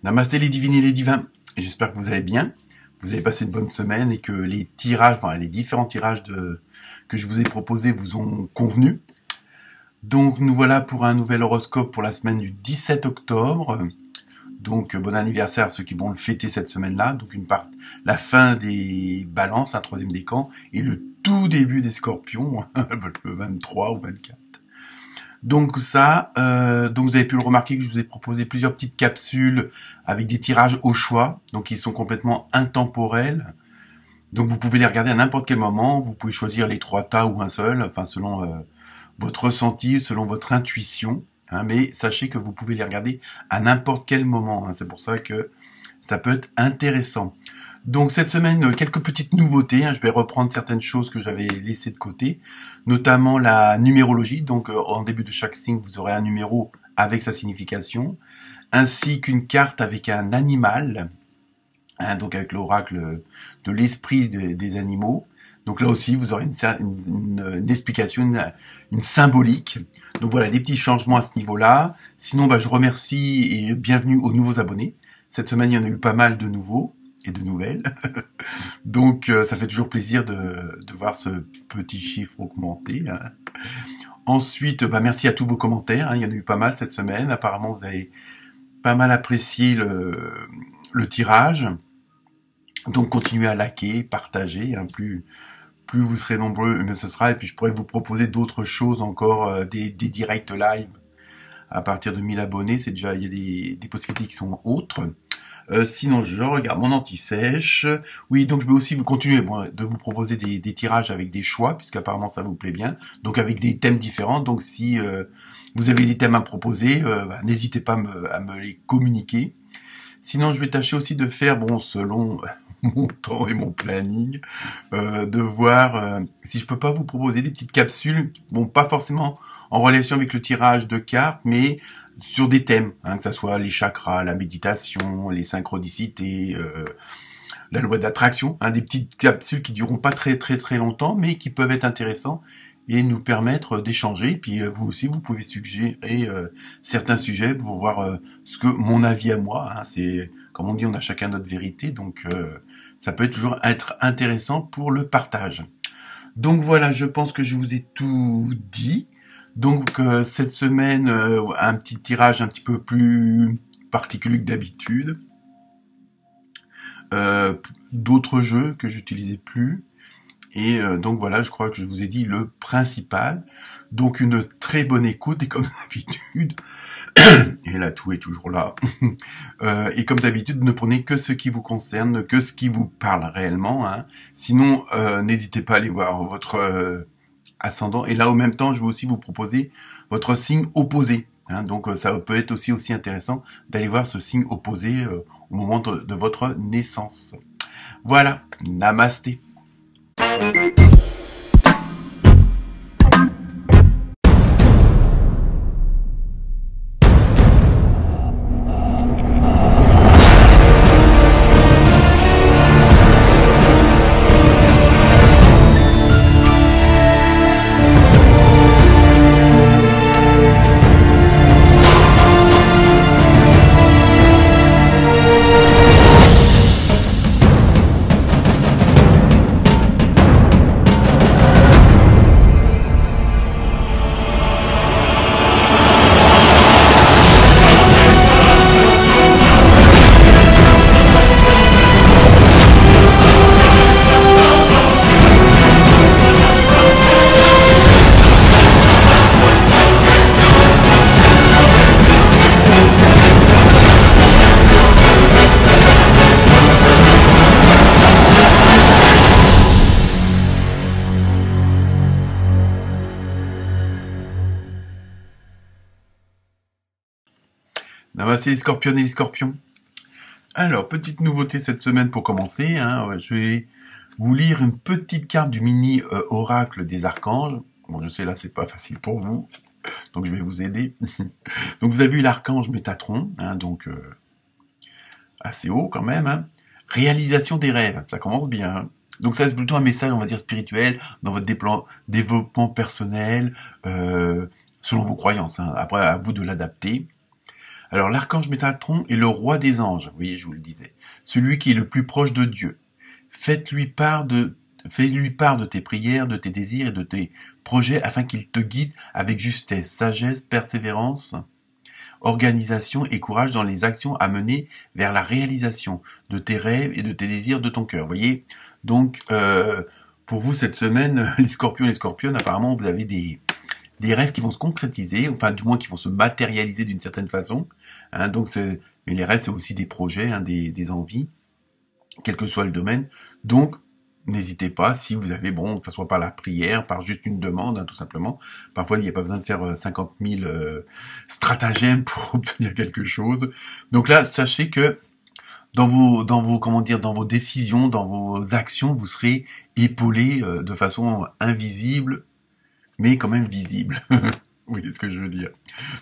Namasté les divines et les divins, j'espère que vous allez bien, vous avez passé une bonne semaine et que les tirages, enfin les différents tirages que je vous ai proposés vous ont convenu. Donc nous voilà pour un nouvel horoscope pour la semaine du 17 octobre. Donc bon anniversaire à ceux qui vont le fêter cette semaine-là. Donc la fin des balances, un troisième décan, et le tout début des scorpions, le 23 ou 24. Donc ça, donc vous avez pu le remarquer que je vous ai proposé plusieurs petites capsules avec des tirages au choix, donc ils sont complètement intemporels. Donc vous pouvez les regarder à n'importe quel moment, vous pouvez choisir les 3 tas ou un seul, enfin selon votre ressenti, selon votre intuition, hein, mais sachez que vous pouvez les regarder à n'importe quel moment, hein, c'est pour ça que ça peut être intéressant. Donc cette semaine, quelques petites nouveautés, hein, je vais reprendre certaines choses que j'avais laissées de côté, notamment la numérologie, donc en début de chaque signe, vous aurez un numéro avec sa signification, ainsi qu'une carte avec un animal, hein, donc avec l'oracle de l'esprit des animaux. Donc là aussi, vous aurez une explication, une symbolique. Donc voilà, des petits changements à ce niveau-là. Sinon, je remercie et bienvenue aux nouveaux abonnés. Cette semaine, il y en a eu pas mal de nouveaux et de nouvelles. Donc ça fait toujours plaisir de voir ce petit chiffre augmenter, hein. Ensuite, merci à tous vos commentaires, hein, il y en a eu pas mal cette semaine. Apparemment, vous avez pas mal apprécié le tirage. Donc continuez à liker, partager, hein, plus vous serez nombreux, mieux ce sera. Et puis je pourrais vous proposer d'autres choses encore, des directs live à partir de 1000 abonnés. C'est déjà, il y a des possibilités qui sont autres. Sinon, je regarde mon anti-sèche. Oui, donc je vais aussi vous continuer de vous proposer des tirages avec des choix, puisqu'apparemment ça vous plaît bien. Donc avec des thèmes différents. Donc si vous avez des thèmes à proposer, n'hésitez pas à me les communiquer. Sinon, je vais tâcher aussi de faire, selon mon temps et mon planning, de voir si je peux pas vous proposer des petites capsules, pas forcément en relation avec le tirage de cartes, mais sur des thèmes, hein, que ça soit les chakras, la méditation, les synchronicités, la loi d'attraction, hein, des petites capsules qui dureront pas très longtemps, mais qui peuvent être intéressants et nous permettre d'échanger. Puis vous aussi, vous pouvez suggérer certains sujets pour voir ce que mon avis à moi, hein, c'est comme on dit, on a chacun notre vérité, donc ça peut toujours être intéressant pour le partage. Donc voilà, je pense que je vous ai tout dit. Donc cette semaine, un petit tirage un petit peu plus particulier que d'habitude. D'autres jeux que j'utilisais plus. Et donc voilà, je crois que je vous ai dit le principal. Donc une très bonne écoute, et comme d'habitude, et là tout est toujours là, et comme d'habitude, ne prenez que ce qui vous concerne, que ce qui vous parle réellement, hein. Sinon, n'hésitez pas à aller voir votre ascendant, et là, au même temps, je vais aussi vous proposer votre signe opposé, hein. Donc, ça peut être aussi intéressant d'aller voir ce signe opposé au moment de votre naissance. Voilà, namasté. C'est les scorpions et les scorpions. Alors, petite nouveauté cette semaine pour commencer, hein, je vais vous lire une petite carte du mini oracle des archanges. Bon, je sais, là, c'est pas facile pour vous, donc je vais vous aider. Donc, vous avez eu l'archange Métatron, hein, donc assez haut quand même, hein. Réalisation des rêves, ça commence bien, hein. Donc ça, c'est plutôt un message, on va dire, spirituel, dans votre développement personnel, selon vos croyances, hein. Après, à vous de l'adapter. Alors, l'archange Métatron est le roi des anges, oui, je vous le disais. Celui qui est le plus proche de Dieu. Fais-lui part de tes prières, de tes désirs et de tes projets afin qu'il te guide avec justesse, sagesse, persévérance, organisation et courage dans les actions à mener vers la réalisation de tes rêves et de tes désirs de ton cœur. Vous voyez? Donc, pour vous, cette semaine, les scorpions et les scorpionnes, apparemment, vous avez des rêves qui vont se concrétiser, enfin, du moins qui vont se matérialiser d'une certaine façon. Hein, donc, mais les rêves, c'est aussi des projets, hein, des envies, quel que soit le domaine. Donc, n'hésitez pas, si vous avez, bon, que ce soit par la prière, par juste une demande, hein, tout simplement. Parfois, il n'y a pas besoin de faire 50 000 stratagèmes pour obtenir quelque chose. Donc là, sachez que comment dire, dans vos décisions, dans vos actions, vous serez épaulé de façon invisible, mais quand même visible. Vous voyez ce que je veux dire.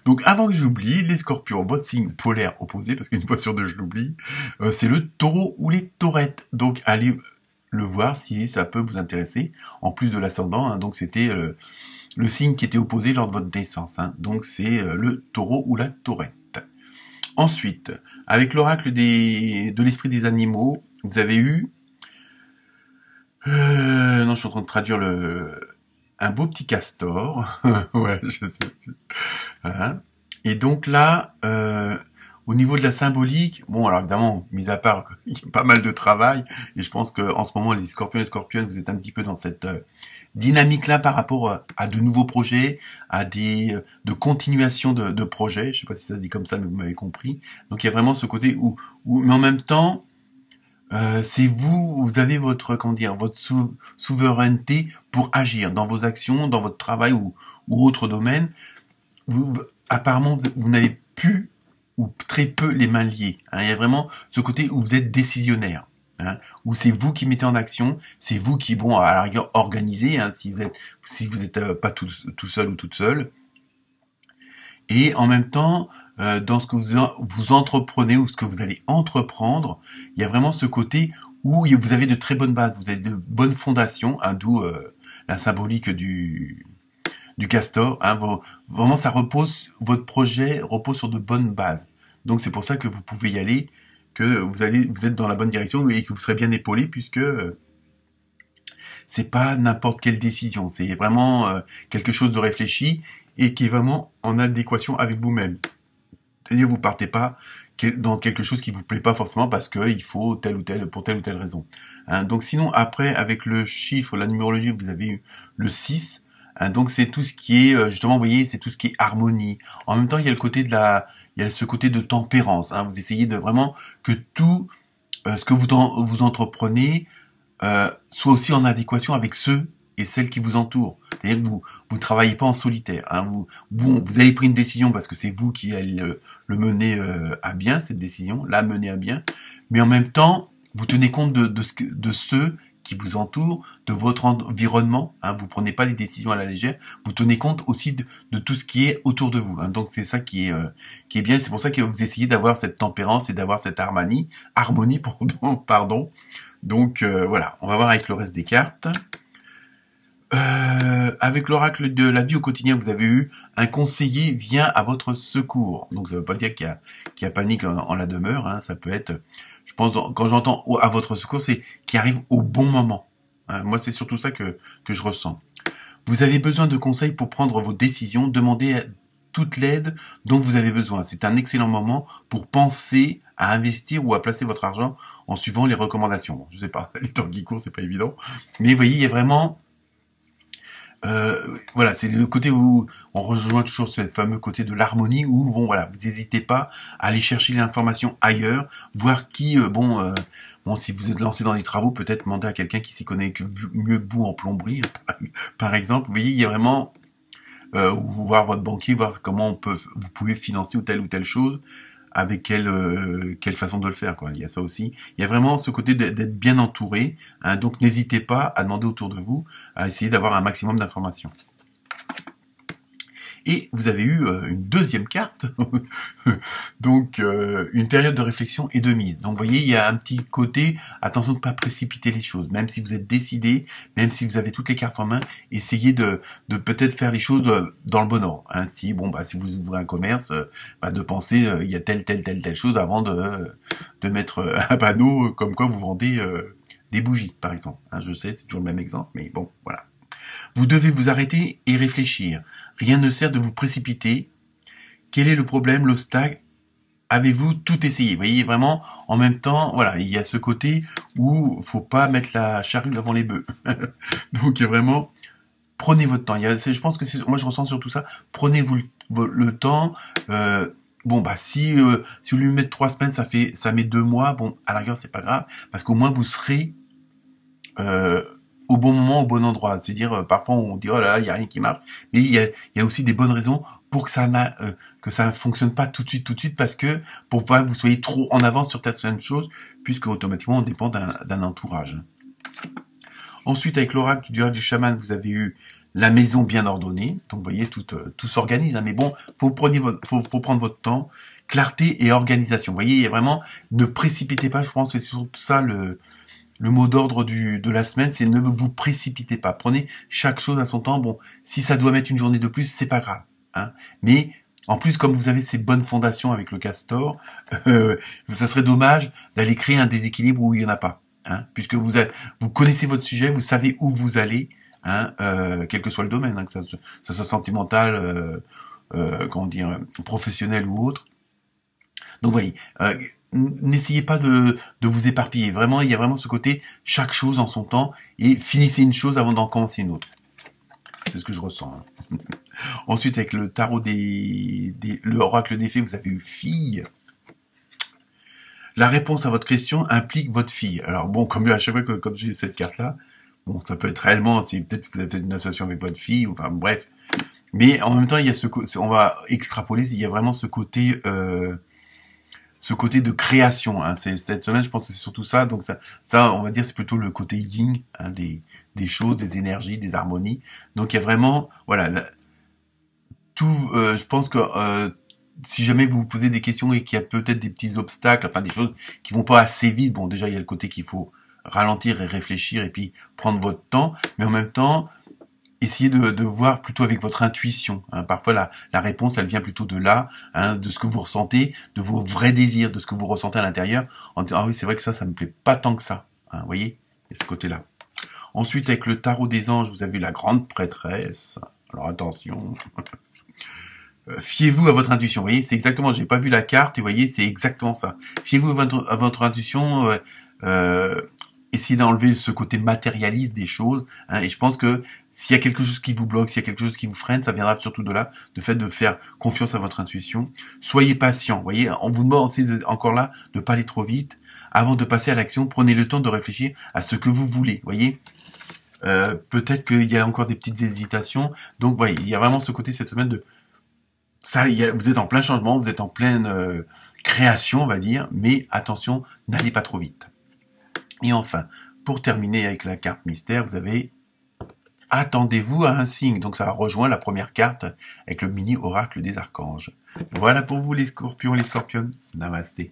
Donc, avant que j'oublie, les scorpions, votre signe polaire opposé, parce qu'une fois sur deux, je l'oublie, c'est le taureau ou les taurettes. Donc, allez le voir si ça peut vous intéresser, en plus de l'ascendant, hein. Donc, c'était le signe qui était opposé lors de votre naissance, hein. Donc, c'est le taureau ou la taurette. Ensuite, avec l'oracle de l'esprit des animaux, vous avez eu... non, je suis en train de traduire un beau petit castor. Ouais, je sais. Voilà. Et donc là, au niveau de la symbolique, bon, alors évidemment, mis à part qu'il y a pas mal de travail, et je pense qu'en ce moment, les scorpions et scorpionnes, vous êtes un petit peu dans cette dynamique-là par rapport à de nouveaux projets, à de continuation de projets. Je sais pas si ça se dit comme ça, mais vous m'avez compris. Donc il y a vraiment ce côté mais en même temps, c'est vous avez votre, comment dire, votre souveraineté pour agir dans vos actions, dans votre travail ou autre domaine. Apparemment, vous n'avez plus ou très peu les mains liées, hein. Il y a vraiment ce côté où vous êtes décisionnaire, hein, où c'est vous qui mettez en action, c'est vous qui, bon, à la rigueur, organisez, hein, si vous êtes pas tout seul ou toute seule. Et en même temps, dans ce que vous entreprenez ou ce que vous allez entreprendre, il y a vraiment ce côté où vous avez de très bonnes bases, vous avez de bonnes fondations, hein, d'où la symbolique du castor, hein. Vraiment, votre projet repose sur de bonnes bases. Donc c'est pour ça que vous pouvez y aller, que vous êtes dans la bonne direction et que vous serez bien épaulé, puisque c'est pas n'importe quelle décision, c'est vraiment quelque chose de réfléchi et qui est vraiment en adéquation avec vous-même. C'est-à-dire vous partez pas dans quelque chose qui vous plaît pas forcément parce que il faut pour telle ou telle raison, hein. Donc sinon, après, avec le chiffre, la numérologie, vous avez eu le 6, hein. Donc c'est tout ce qui est, justement, vous voyez, c'est tout ce qui est harmonie. En même temps, il y a ce côté de tempérance, hein. Vous essayez de vraiment que tout ce que vous entreprenez soit aussi en adéquation avec ceux et celles qui vous entourent. C'est-à-dire que vous travaillez pas en solitaire, hein. Vous avez pris une décision parce que c'est vous qui allez le mener à bien, cette décision, la mener à bien, mais en même temps, vous tenez compte de ceux qui vous entourent, de votre environnement, hein. Vous prenez pas les décisions à la légère, vous tenez compte aussi de tout ce qui est autour de vous, hein. Donc c'est ça qui est bien. C'est pour ça que vous essayez d'avoir cette tempérance et d'avoir cette harmonie, pardon. Donc voilà, on va voir avec le reste des cartes. Avec l'oracle de la vie au quotidien, vous avez eu un conseiller vient à votre secours. Donc ça veut pas dire qu'il y a panique en la demeure, hein. Ça peut être, je pense, quand j'entends à votre secours, c'est qu'il arrive au bon moment, hein. Moi, c'est surtout ça que je ressens. Vous avez besoin de conseils pour prendre vos décisions. Demandez toute l'aide dont vous avez besoin. C'est un excellent moment pour penser à investir ou à placer votre argent en suivant les recommandations. Bon, je sais pas, les temps qui courent, c'est pas évident. Mais vous voyez, il y a vraiment... voilà, c'est le côté où on rejoint toujours ce fameux côté de l'harmonie où, bon, voilà, vous n'hésitez pas à aller chercher l'information ailleurs, voir qui, si vous êtes lancé dans les travaux, peut-être demander à quelqu'un qui s'y connaît mieux que vous en plomberie, par exemple. Vous voyez, il y a vraiment, voir votre banquier, voir comment vous pouvez financer ou telle chose, avec quelle façon de le faire, quoi. Il y a ça aussi. Il y a vraiment ce côté d'être bien entouré, hein. Donc n'hésitez pas à demander autour de vous, à essayer d'avoir un maximum d'informations. Et vous avez eu une deuxième carte, donc une période de réflexion et de mise. Donc vous voyez, il y a un petit côté, attention de ne pas précipiter les choses, même si vous êtes décidé, même si vous avez toutes les cartes en main, essayez de peut-être faire les choses dans le bon ordre. Hein. Si vous ouvrez un commerce, de penser il y a telle chose avant de mettre un panneau comme quoi vous vendez des bougies, par exemple. Hein, je sais, c'est toujours le même exemple, mais bon, voilà. Vous devez vous arrêter et réfléchir. Rien ne sert de vous précipiter. Quel est le problème, l'obstacle? Avez-vous tout essayé? Vous voyez, vraiment, en même temps, voilà, il y a ce côté où faut pas mettre la charrue avant les bœufs. Donc, vraiment, prenez votre temps. Je pense que moi, je ressens surtout ça. Prenez-vous le temps. Si vous lui mettez 3 semaines, ça met 2 mois. Bon, à la rigueur, c'est pas grave, parce qu'au moins vous serez au bon moment, au bon endroit. C'est-à-dire, parfois on dit oh là là, il y a rien qui marche, mais il y a aussi des bonnes raisons pour que ça fonctionne pas tout de suite, parce que pour pas que vous soyez trop en avance sur certaines choses, puisque automatiquement on dépend d'un entourage. Ensuite, avec l'oracle du chaman, vous avez eu la maison bien ordonnée. Donc, vous voyez, tout s'organise. Hein, mais bon, faut prendre votre temps. Clarté et organisation. Vous voyez, il y a vraiment, ne précipitez pas. Je pense que c'est surtout ça le mot d'ordre de la semaine, c'est ne vous précipitez pas. Prenez chaque chose à son temps. Bon, si ça doit mettre une journée de plus, c'est pas grave. Hein. Mais en plus, comme vous avez ces bonnes fondations avec le castor, ça serait dommage d'aller créer un déséquilibre où il y en a pas. Hein, puisque vous connaissez votre sujet, vous savez où vous allez, hein, quel que soit le domaine, hein, que ça soit sentimental, professionnel ou autre. Donc voyez, n'essayez pas de vous éparpiller. Vraiment, il y a vraiment ce côté, chaque chose en son temps, et finissez une chose avant d'en commencer une autre. C'est ce que je ressens. Hein. Ensuite, avec le tarot le oracle des fées, vous avez eu fille. La réponse à votre question implique votre fille. Alors bon, comme à chaque fois que quand j'ai cette carte-là, bon, ça peut être réellement, peut-être que vous avez une association avec votre fille, enfin bref. Mais en même temps, il y a on va extrapoler, il y a vraiment ce côté de création. Hein. Cette semaine, je pense que c'est surtout ça. Donc ça, on va dire, c'est plutôt le côté yin, hein, des choses, des énergies, des harmonies. Donc il y a vraiment, voilà, je pense que si jamais vous vous posez des questions et qu'il y a peut-être des petits obstacles, enfin des choses qui vont pas assez vite, bon déjà il y a le côté qu'il faut ralentir et réfléchir et puis prendre votre temps, mais en même temps essayez de voir plutôt avec votre intuition. Hein. Parfois la réponse elle vient plutôt de là, hein, de ce que vous ressentez, de vos vrais désirs, de ce que vous ressentez à l'intérieur, en disant ah oui c'est vrai que ça me plaît pas tant que ça. Hein, vous voyez, il y a ce côté-là. Ensuite avec le tarot des anges, vous avez la grande prêtresse. Alors attention. Fiez-vous à votre intuition. Vous voyez, c'est exactement, j'ai pas vu la carte et vous voyez, c'est exactement ça. Fiez-vous à votre intuition, essayez d'enlever ce côté matérialiste des choses, hein, et je pense que s'il y a quelque chose qui vous bloque, s'il y a quelque chose qui vous freine, ça viendra surtout de là, de fait de faire confiance à votre intuition. Soyez patient. Vous voyez, on vous demande encore là de pas aller trop vite. Avant de passer à l'action, prenez le temps de réfléchir à ce que vous voulez. Vous voyez, peut-être qu'il y a encore des petites hésitations. Donc, vous voyez, il y a vraiment ce côté cette semaine de ça, vous êtes en plein changement, vous êtes en pleine création, on va dire, mais attention, n'allez pas trop vite. Et enfin, pour terminer avec la carte mystère, vous avez attendez-vous à un signe. Donc ça rejoint la première carte avec le mini oracle des archanges. Voilà pour vous les scorpions, les scorpionnes. Namasté.